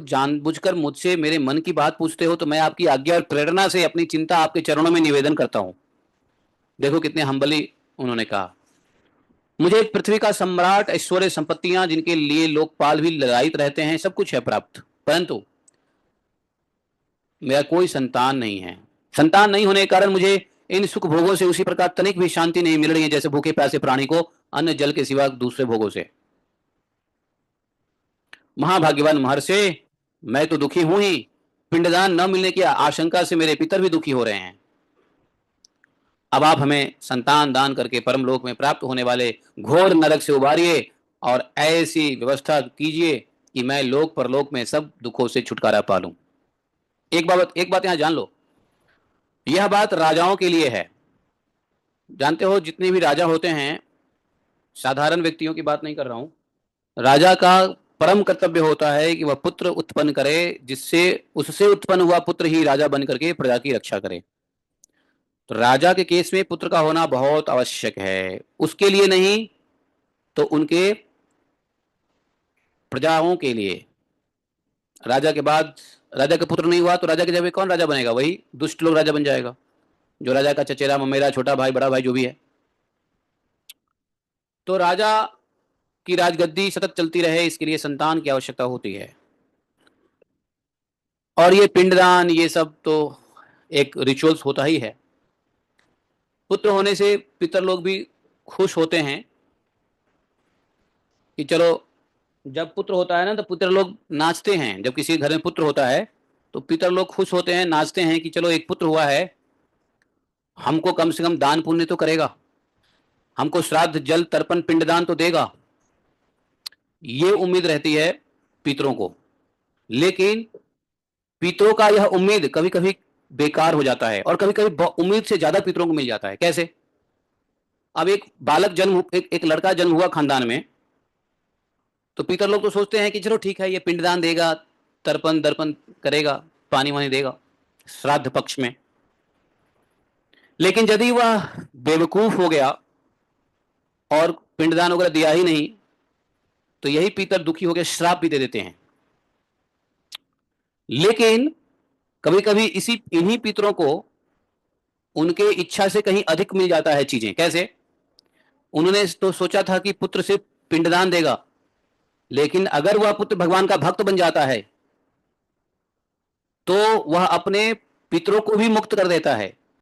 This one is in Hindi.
जानबूझकर मुझसे मेरे मन की बात पूछते हो तो मैं आपकी आज्ञा और प्रेरणा से अपनी चिंता आपके चरणों में निवेदन करता हूं। देखो कितने हम्बली उन्होंने कहा। मुझे पृथ्वी का सम्राट, ऐश्वर्य, संपत्तियां, जिनके लिए लोकपाल भी ललायित रहते हैं, सब कुछ है प्राप्त, परंतु मेरा कोई संतान नहीं है। संतान नहीं होने के कारण मुझे इन सुख भोगों से उसी प्रकार तनिक भी शांति नहीं मिल रही है जैसे भूखे प्यासे प्राणी को अन्न जल के सिवा दूसरे भोगों से। महाभाग्यवान महर्षि, मैं तो दुखी हूं ही, पिंडदान न मिलने की आशंका से मेरे पितर भी दुखी हो रहे हैं। अब आप हमें संतान दान करके परमलोक में प्राप्त होने वाले घोर नरक से उबारिए और ऐसी व्यवस्था कीजिए कि मैं लोक परलोक में सब दुखों से छुटकारा पा लूं। एक बात यहां जान लो, यह बात राजाओं के लिए है। जानते हो, जितने भी राजा होते हैं, साधारण व्यक्तियों की बात नहीं कर रहा हूं, राजा का परम कर्तव्य होता है कि वह पुत्र उत्पन्न करे, जिससे उससे उत्पन्न हुआ पुत्र ही राजा बन करके प्रजा की रक्षा करे। तो राजा के केस में पुत्र का होना बहुत आवश्यक है, उसके लिए नहीं तो उनके प्रजाओं के लिए। राजा के बाद राजा का पुत्र नहीं हुआ तो राजा की जगह कौन राजा बनेगा? वही दुष्ट लोग राजा बन जाएगा, जो राजा का चचेरा ममेरा छोटा भाई बड़ा भाई जो भी है। तो राजा की राजगद्दी सतत चलती रहे, इसके लिए संतान की आवश्यकता होती है। और ये पिंडदान ये सब तो एक रिचुअल्स होता ही है। पुत्र होने से पितर लोग भी खुश होते हैं कि चलो, जब पुत्र होता है ना तो पितर लोग नाचते हैं। जब किसी घर में पुत्र होता है तो पितर लोग खुश होते हैं, नाचते हैं कि चलो एक पुत्र हुआ है, हमको कम से कम दान पुण्य तो करेगा, हमको श्राद्ध जल तर्पण पिंडदान तो देगा, ये उम्मीद रहती है पितरों को। लेकिन पितरों का यह उम्मीद कभी कभी बेकार हो जाता है और कभी कभी उम्मीद से ज्यादा पितरों को मिल जाता है। कैसे? अब एक बालक जन्म एक लड़का जन्म हुआ खानदान में, तो पितर लोग तो सोचते हैं कि चलो ठीक है, ये पिंडदान देगा, तर्पण दर्पण करेगा, पानी वानी देगा श्राद्ध पक्ष में। लेकिन यदि वह बेवकूफ हो गया और पिंडदान वगैरह दिया ही नहीं, तो यही पितर दुखी होकर श्राप भी दे देते हैं। लेकिन कभी कभी इन्हीं पितरों को उनके इच्छा से कहीं अधिक मिल जाता है चीजें। कैसे? उन्होंने तो सोचा था कि पुत्र से पिंडदान देगा, लेकिन अगर वह पुत्र भगवान का भक्त बन जाता है तो वह अपने पितरों को भी मुक्त कर देता है।